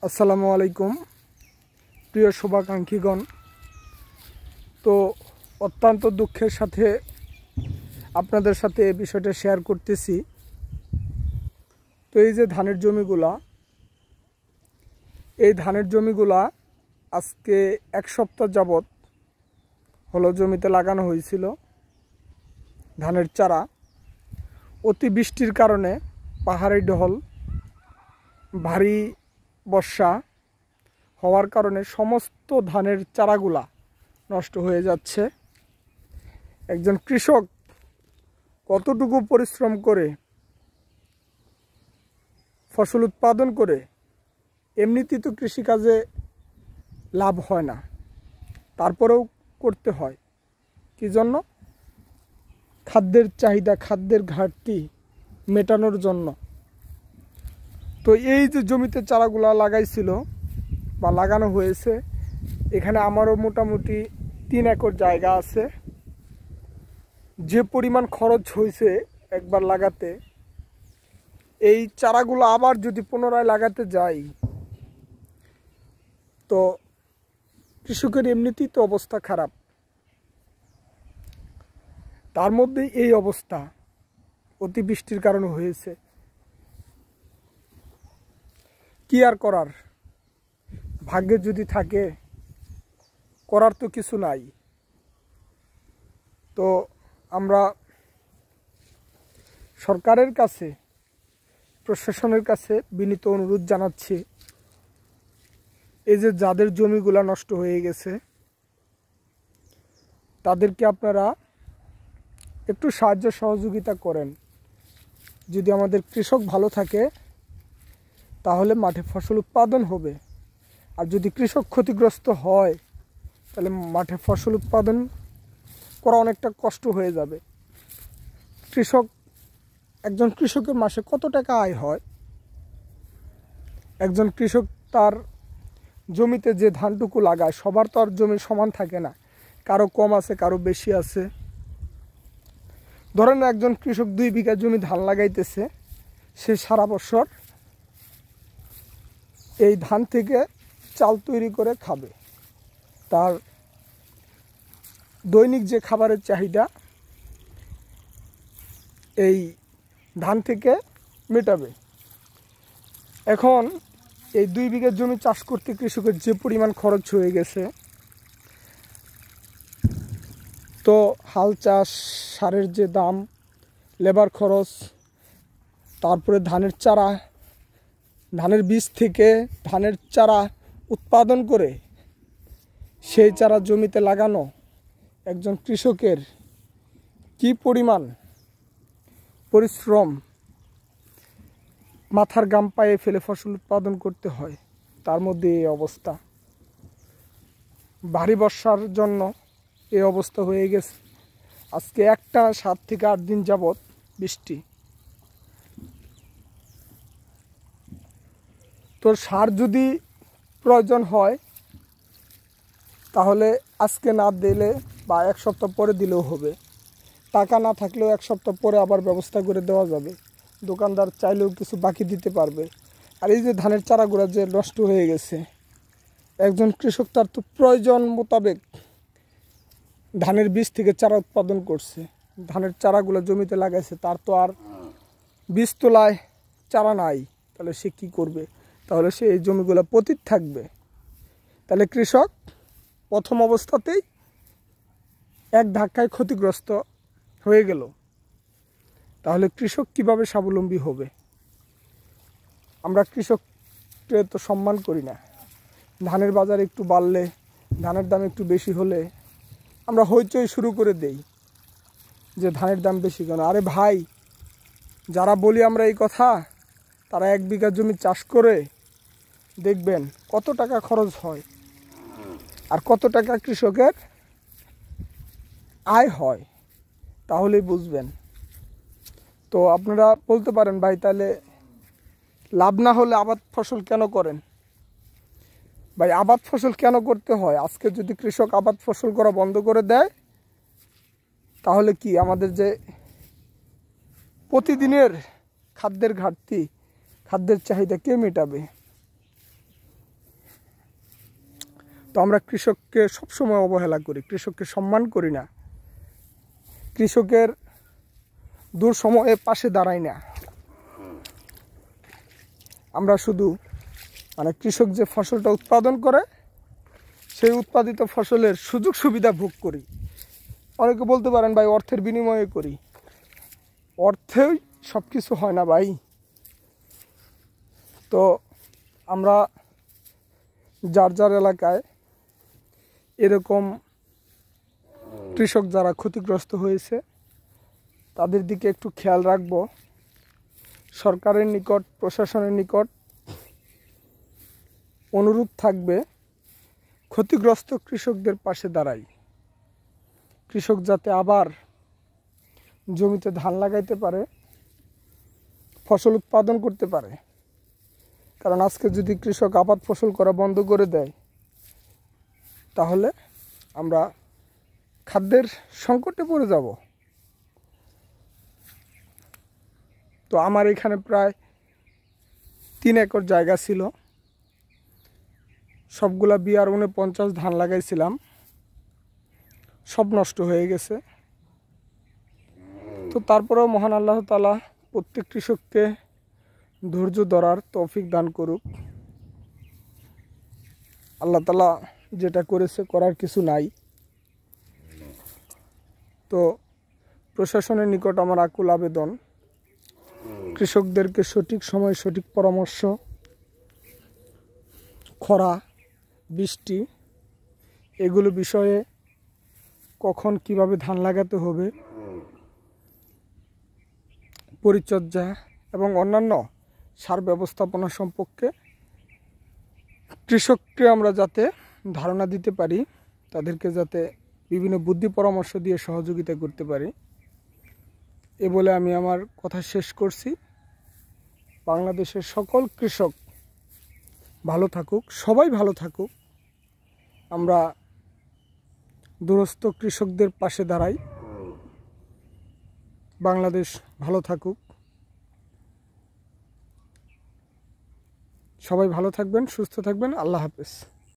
আসসালামু আলাইকুম প্রিয় শুভাকাঙ্ক্ষীগণ। তো অত্যন্ত দুঃখের সাথে আপনাদের সাথে এই বিষয়টা শেয়ার করতেছি। তো এই যে ধানের জমিগুলা, এই ধানের জমিগুলা আজকে এক সপ্তাহ যাবত হলো জমিতে লাগানো হয়েছিল ধানের চারা। অতি বৃষ্টির কারণে পাহাড়ি ঢল, ভারী বর্ষা হওয়ার কারণে সমস্ত ধানের চারাগুলা নষ্ট হয়ে যাচ্ছে। একজন কৃষক কতটুকু পরিশ্রম করে ফসল উৎপাদন করে, এমনিতেই তো কৃষিকাজে লাভ হয় না, তারপরেও করতে হয় কি জন্য? খাদ্যের চাহিদা, খাদ্যের ঘাটতি মেটানোর জন্য। তো এই যে জমিতে চারাগুলা লাগাইছিল বা লাগানো হয়েছে, এখানে আমারও মোটামুটি 3 একর জায়গা আছে। যে পরিমাণ খরচ হয়েছে একবার লাগাতে, এই চারাগুলো আবার যদি পুনরায় লাগাতে যাই তো কৃষকের এমনিতেই তো অবস্থা খারাপ, তার মধ্যে এই অবস্থা অতিবৃষ্টির কারণে হয়েছে। কি আর করার, ভাগ্যে যদি থাকে, করার তো কিছু নাই। তো আমরা সরকারের কাছে, প্রশাসনের কাছে বিনীত অনুরোধ জানাচ্ছি, এই যে যাদের জমিগুলা নষ্ট হয়ে গেছে তাদেরকে আপনারা একটু সাহায্য সহযোগিতা করেন। যদি আমাদের কৃষক ভালো থাকে তাহলে মাঠে ফসল উৎপাদন হবে, আর যদি কৃষক ক্ষতিগ্রস্ত হয় তাহলে মাঠে ফসল উৎপাদন করা অনেকটা কষ্ট হয়ে যাবে। একজন কৃষকের মাসে কত টাকা আয় হয়? একজন কৃষক তার জমিতে যে ধানটুকু লাগায়, সবার তো আর জমি সমান থাকে না, কারো কম আছে, কারো বেশি আছে। ধরেন একজন কৃষক 2 বিঘা জমি ধান লাগাইতেছে, সে সারা বছর এই ধান থেকে চাল তৈরি করে খাবে, তার দৈনিক যে খাবারের চাহিদা এই ধান থেকে মেটাবে। এখন এই 2 বিঘা জমি চাষ করতে কৃষকের যে পরিমাণ খরচ হয়ে গেছে, তো হাল চাষ, সারের যে দাম, লেবার খরচ, তারপরে ধানের চারা, ধানের বীজ থেকে ধানের চারা উৎপাদন করে সেই চারা জমিতে লাগানো, একজন কৃষকের কি পরিমাণ পরিশ্রম, মাথার ঘাম পায়ে ফেলে ফসল উৎপাদন করতে হয়, তার মধ্যে এই অবস্থা। ভারী বর্ষার জন্য এই অবস্থা হয়ে গেছে। আজকে একটা 7 থেকে 8 দিন যাবত বৃষ্টি। তো সার যদি প্রয়োজন হয় তাহলে আজকে না দিলে বা 1 সপ্তাহ পরে দিলেও হবে। টাকা না থাকলেও 1 সপ্তাহ পরে আবার ব্যবস্থা করে দেওয়া যাবে, দোকানদার চাইলেও কিছু বাকি দিতে পারবে। আর এই যে ধানের চারাগুলো যে নষ্ট হয়ে গেছে, একজন কৃষক তার তো প্রয়োজন মোতাবেক ধানের বীজ থেকে চারা উৎপাদন করছে, ধানের চারাগুলো জমিতে লাগাইছে, তার তো আর বীজ তোলায় চারা নাই, তাহলে সে কী করবে? তাহলে সে এই জমিগুলো পতিত থাকবে। তাহলে কৃষক প্রথম অবস্থাতেই এক ধাক্কায় ক্ষতিগ্রস্ত হয়ে গেল। তাহলে কৃষক কিভাবে স্বাবলম্বী হবে? আমরা কৃষককে তো সম্মান করি না। ধানের বাজার একটু বাড়লে, ধানের দাম একটু বেশি হলে আমরা হইচই শুরু করে দেই যে ধানের দাম বেশি কেন। আরে ভাই, যারা বলি আমরা এই কথা, তারা 1 বিঘা জমি চাষ করে দেখবেন কত টাকা খরচ হয় আর কত টাকা কৃষকের আয় হয়, তাহলেই বুঝবেন। তো আপনারা বলতে পারেন, ভাই তাহলে লাভ না হলে আবাদ ফসল কেন করেন? ভাই, আবাদ ফসল কেন করতে হয়? আজকে যদি কৃষক আবাদ ফসল করা বন্ধ করে দেয় তাহলে কি আমাদের যে প্রতিদিনের খাদ্যের ঘাটতি, খাদ্যের চাহিদা কে মেটাবে? আমরা কৃষককে সবসময় অবহেলা করি, কৃষককে সম্মান করি না, কৃষকের দুঃসময়ে পাশে দাঁড়াই না। আমরা শুধু কৃষক যে ফসলটা উৎপাদন করে সেই উৎপাদিত ফসলের সুযোগ সুবিধা ভোগ করি। অনেকে বলতে পারেন ভাই অর্থের বিনিময়ে করি, অর্থেই সব কিছু হয় না ভাই। তো আমরা যার যার এলাকায় এরকম কৃষক যারা ক্ষতিগ্রস্ত হয়েছে তাদের দিকে একটু খেয়াল রাখব। সরকারের নিকট, প্রশাসনের নিকট অনুরোধ থাকবে ক্ষতিগ্রস্ত কৃষকদের পাশে দাঁড়াই। কৃষক যাতে আবার জমিতে ধান লাগাইতে পারে, ফসল উৎপাদন করতে পারে। কারণ আজকে যদি কৃষক আবাদ ফসল করা বন্ধ করে দেয় তাহলে আমরা খাদ্যের সংকটে পড়ে যাব। তো আমার এখানে প্রায় 3 একর জায়গা ছিল, সবগুলা BR49 ধান লাগাইছিলাম, সব নষ্ট হয়ে গেছে। তো তারপরেও মহান আল্লাহ তাআলা প্রত্যেক কৃষককে ধৈর্য ধরার তৌফিক দান করুক। আল্লাহ তাআলা যেটা করেছে করার কিছু নাই। তো প্রশাসনের নিকট আমার আকুল আবেদন, কৃষকদেরকে সঠিক সময় সঠিক পরামর্শ, খরা বৃষ্টি এগুলো বিষয়ে কখন কিভাবে ধান লাগাতে হবে, পরিচর্যা এবং অন্যান্য সার ব্যবস্থাপনা সম্পর্কে কৃষককে আমরা যাতে ধারণা দিতে পারি, তাদেরকে যাতে বিভিন্ন বুদ্ধি পরামর্শ দিয়ে সহযোগিতা করতে পারি, এ বলে আমি আমার কথা শেষ করছি। বাংলাদেশের সকল কৃষক ভালো থাকুক, সবাই ভালো থাকুক। আমরা দুরস্থ কৃষকদের পাশে দাঁড়াই। বাংলাদেশ ভালো থাকুক। সবাই ভালো থাকবেন, সুস্থ থাকবেন। আল্লাহ হাফেজ।